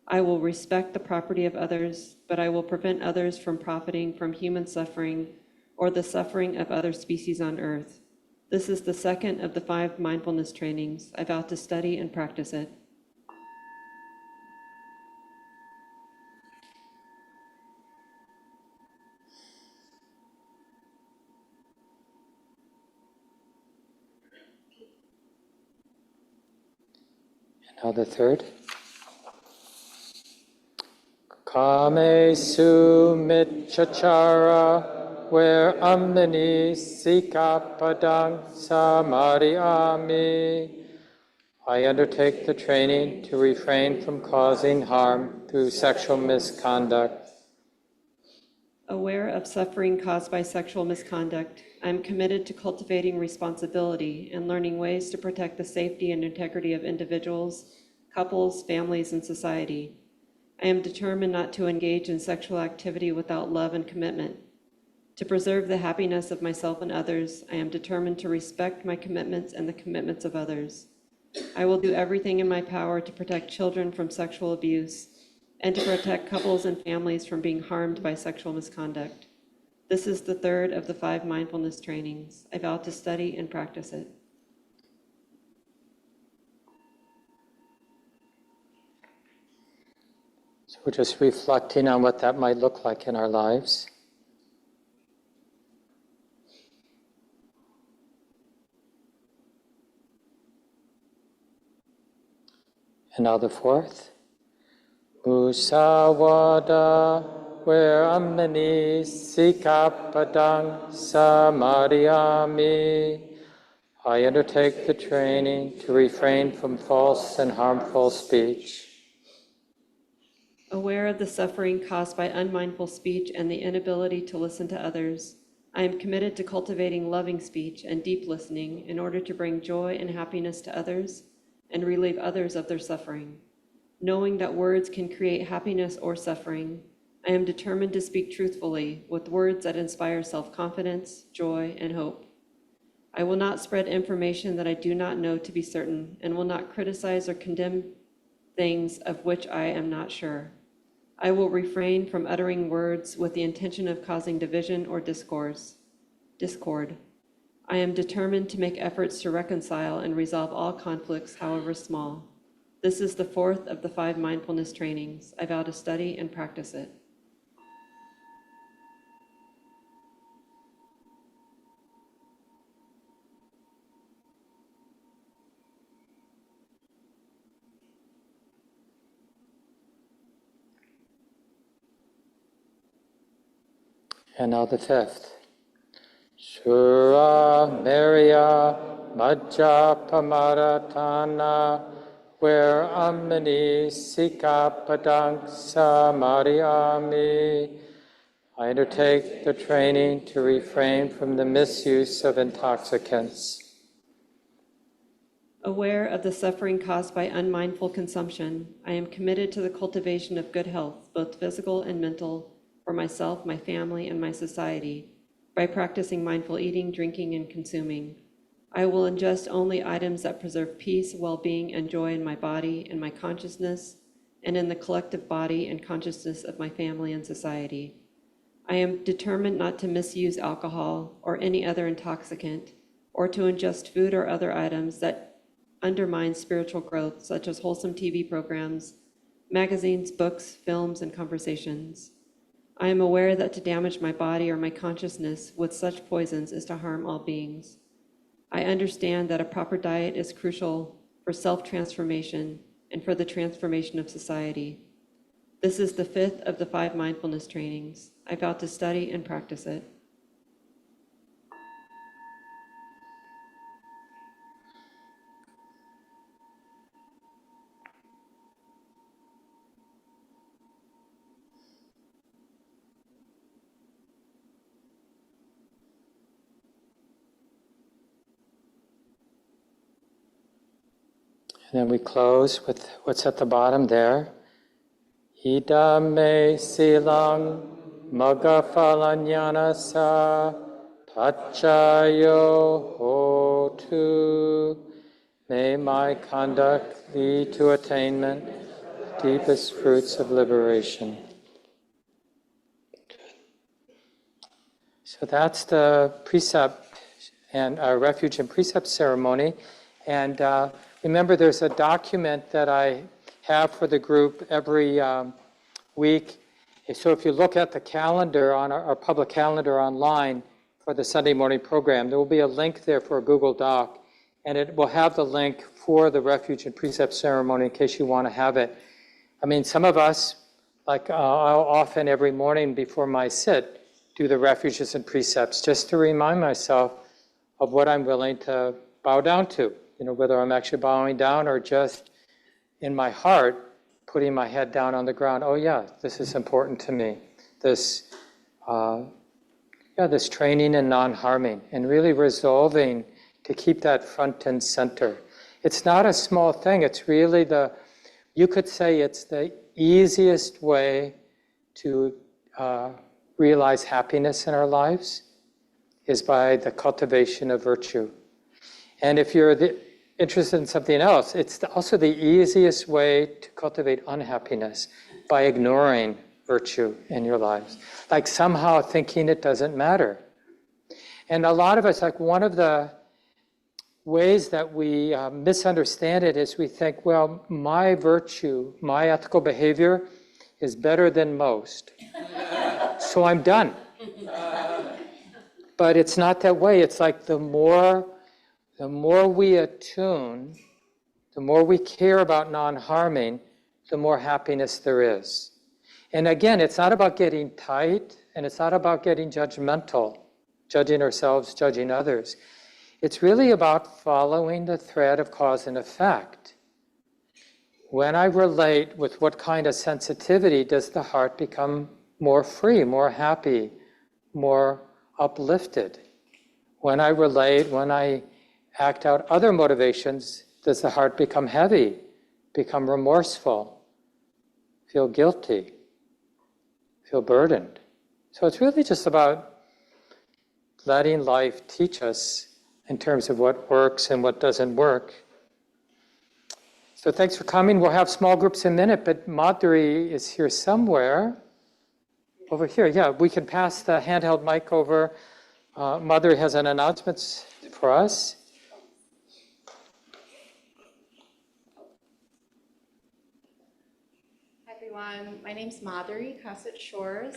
I will respect the property of others, but I will prevent others from profiting from human suffering or the suffering of other species on earth. This is the second of the 5 mindfulness trainings. I vow to study and practice it. And now the third. Kame su mitchachara, where amini sikapadang samadhiyami. I undertake the training to refrain from causing harm through sexual misconduct. Aware of suffering caused by sexual misconduct, I am committed to cultivating responsibility and learning ways to protect the safety and integrity of individuals, couples, families, and society. I am determined not to engage in sexual activity without love and commitment. To preserve the happiness of myself and others, I am determined to respect my commitments and the commitments of others. I will do everything in my power to protect children from sexual abuse and to protect couples and families from being harmed by sexual misconduct. This is the third of the 5 mindfulness trainings. I vow to study and practice it. So we're just reflecting on what that might look like in our lives. And now the 4th. Musawada, where amini sikapadang samadhiyami. I undertake the training to refrain from false and harmful speech. Aware of the suffering caused by unmindful speech and the inability to listen to others, I am committed to cultivating loving speech and deep listening in order to bring joy and happiness to others and relieve others of their suffering. Knowing that words can create happiness or suffering, I am determined to speak truthfully with words that inspire self-confidence, joy, and hope. I will not spread information that I do not know to be certain and will not criticize or condemn things of which I am not sure. I will refrain from uttering words with the intention of causing division or discord. I am determined to make efforts to reconcile and resolve all conflicts, however small. This is the 4th of the 5 mindfulness trainings. I vow to study and practice it. And now the 5th. Shura Mariya Majja Pamaratana, where amini sikapadang samadhiyami. I undertake the training to refrain from the misuse of intoxicants. Aware of the suffering caused by unmindful consumption, I am committed to the cultivation of good health, both physical and mental, for myself, my family, and my society, by practicing mindful eating, drinking, and consuming. I will ingest only items that preserve peace, well-being, and joy in my body and my consciousness, and in the collective body and consciousness of my family and society. I am determined not to misuse alcohol or any other intoxicant, or to ingest food or other items that undermine spiritual growth, such as wholesome TV programs, magazines, books, films, and conversations. I am aware that to damage my body or my consciousness with such poisons is to harm all beings. I understand that a proper diet is crucial for self-transformation and for the transformation of society. This is the 5th of the 5 mindfulness trainings. I vow to study and practice it. And then we close with what's at the bottom there. Idame silang magafalanyanasa pachayo hotu. May my conduct lead to attainment, deepest fruits of liberation. So that's the precept and refuge and precept ceremony. And remember, there's a document that I have for the group every week. So if you look at the calendar on our public calendar online for the Sunday morning program, there will be a link there for a Google Doc, and it will have the link for the refuge and precept ceremony in case you want to have it. I mean, some of us, Like I'll often every morning before my sit do the refuges and precepts just to remind myself of what I'm willing to bow down to, whether I'm actually bowing down or just in my heart putting my head down on the ground. Oh yeah, this is important to me. This, this training in non-harming and really resolving to keep that front and center. It's not a small thing. It's really you could say it's the easiest way to realize happiness in our lives is by the cultivation of virtue. And if you're interested in something else, it's also the easiest way to cultivate unhappiness by ignoring virtue in your lives. Like somehow thinking it doesn't matter. And a lot of us, like one of the ways that we misunderstand it is we think, well, my virtue, my ethical behavior is better than most. So I'm done. But it's not that way. It's like the more we attune, the more we care about non-harming, the more happiness there is. And again, it's not about getting tight, and it's not about getting judgmental, judging ourselves, judging others. It's really about following the thread of cause and effect. When I relate with what kind of sensitivity does the heart become more free, more happy, more uplifted? When I relate, when I act out other motivations, does the heart become heavy, become remorseful, feel guilty, feel burdened? So it's really just about letting life teach us in terms of what works and what doesn't work. So thanks for coming. We'll have small groups in a minute, but Madhuri is here somewhere. Over here, yeah, we can pass the handheld mic over. Madhuri has an announcement for us. Hi everyone, my name's Madhuri, Cosset Shores.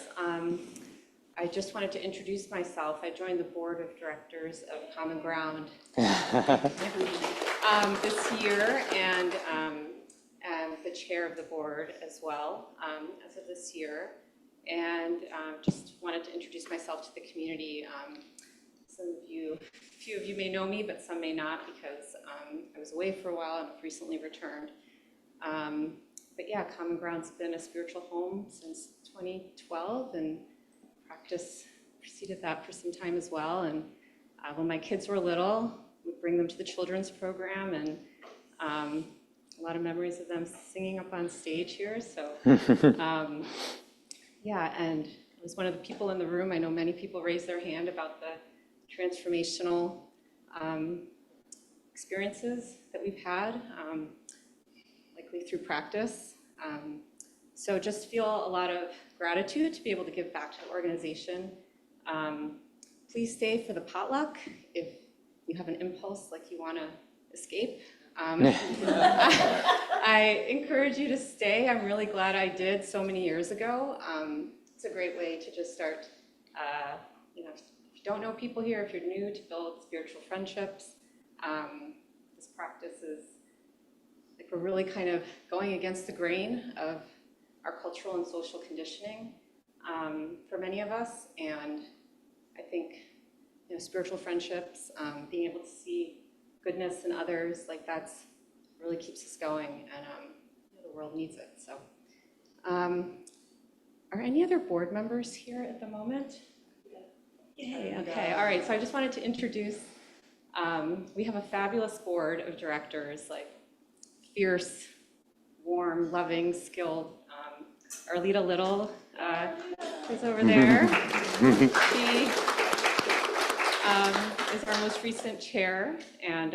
I just wanted to introduce myself. I joined the board of directors of Common Ground this year, and the chair of the board as well as of this year. And just wanted to introduce myself to the community. A few of you may know me, but some may not because I was away for a while and have recently returned. But yeah, Common Ground's been a spiritual home since 2012, and practice preceded that for some time as well. And when my kids were little, we'd bring them to the children's program, and a lot of memories of them singing up on stage here. So yeah, and I was one of the people in the room. I know many people raised their hand about the transformational experiences that we've had, likely through practice. So just feel a lot of gratitude to be able to give back to the organization. Please stay for the potluck if you have an impulse like you want to escape. I encourage you to stay. I'm really glad I did so many years ago. It's a great way to just start, if you don't know people here, if you're new, to build spiritual friendships. This practice is like we're really kind of going against the grain of our cultural and social conditioning for many of us. And I think, spiritual friendships, being able to see goodness in others, like that's really keeps us going, and the world needs it. So are any other board members here at the moment? Yay, okay, all right, so I just wanted to introduce, we have a fabulous board of directors, like fierce, warm, loving, skilled. Arlita Little is over there. She is our most recent chair, and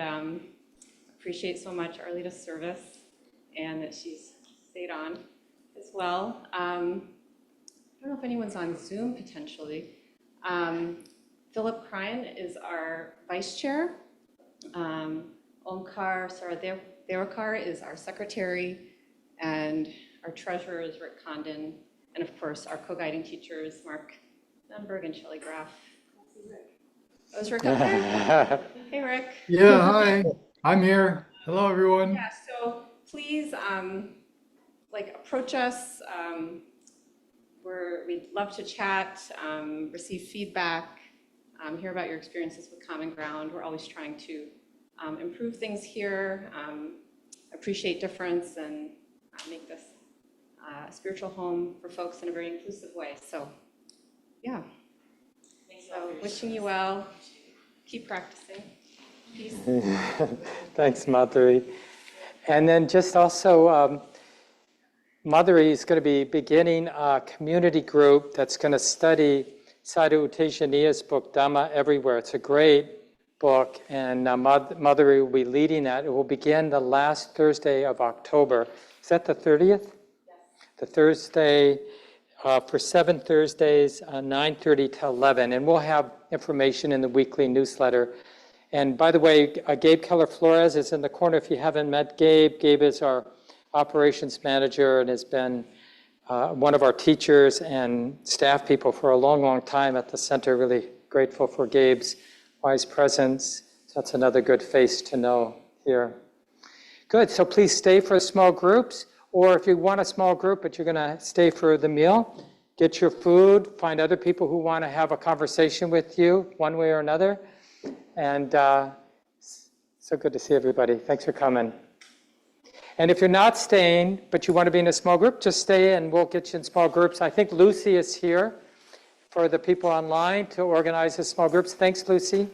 appreciate so much Arlita's service and that she's stayed on as well. I don't know if anyone's on Zoom potentially. Philip Cryan is our vice chair. Omkar Saradewakar is our secretary, and our treasurer is Rick Condon, and of course our co-guiding teachers Mark Nunberg and Shelley Graff. Oh, is Rick up there? Hey, Rick. Yeah, hi. I'm here. Hello, everyone. Yeah, so please approach us love to chat, receive feedback, hear about your experiences with Common Ground. We're always trying to improve things here, appreciate difference, and make this a spiritual home for folks in a very inclusive way. So, yeah. So, wishing you well. Keep practicing. Peace. Thanks, Madhuri. And then just also, Madhuri is going to be beginning a community group that's going to study Sadhu U Tejaniya's book, Dhamma Everywhere. It's a great book, and Madhuri will be leading that. It will begin the last Thursday of October. Is that the 30th? Yes. The Thursday, for 7 Thursdays, 9:30 to 11. And we'll have information in the weekly newsletter. And by the way, Gabe Keller-Flores is in the corner. If you haven't met Gabe, Gabe is our operations manager and has been one of our teachers and staff people for a long, long time at the center. Really grateful for Gabe's wise presence. So that's another good face to know here. Good, so please stay for small groups, or if you want a small group but you're gonna stay for the meal, get your food, find other people who wanna have a conversation with you one way or another. And so good to see everybody. Thanks for coming. And if you're not staying, but you want to be in a small group, just stay and we'll get you in small groups. I think Lucy is here for the people online to organize the small groups. Thanks, Lucy.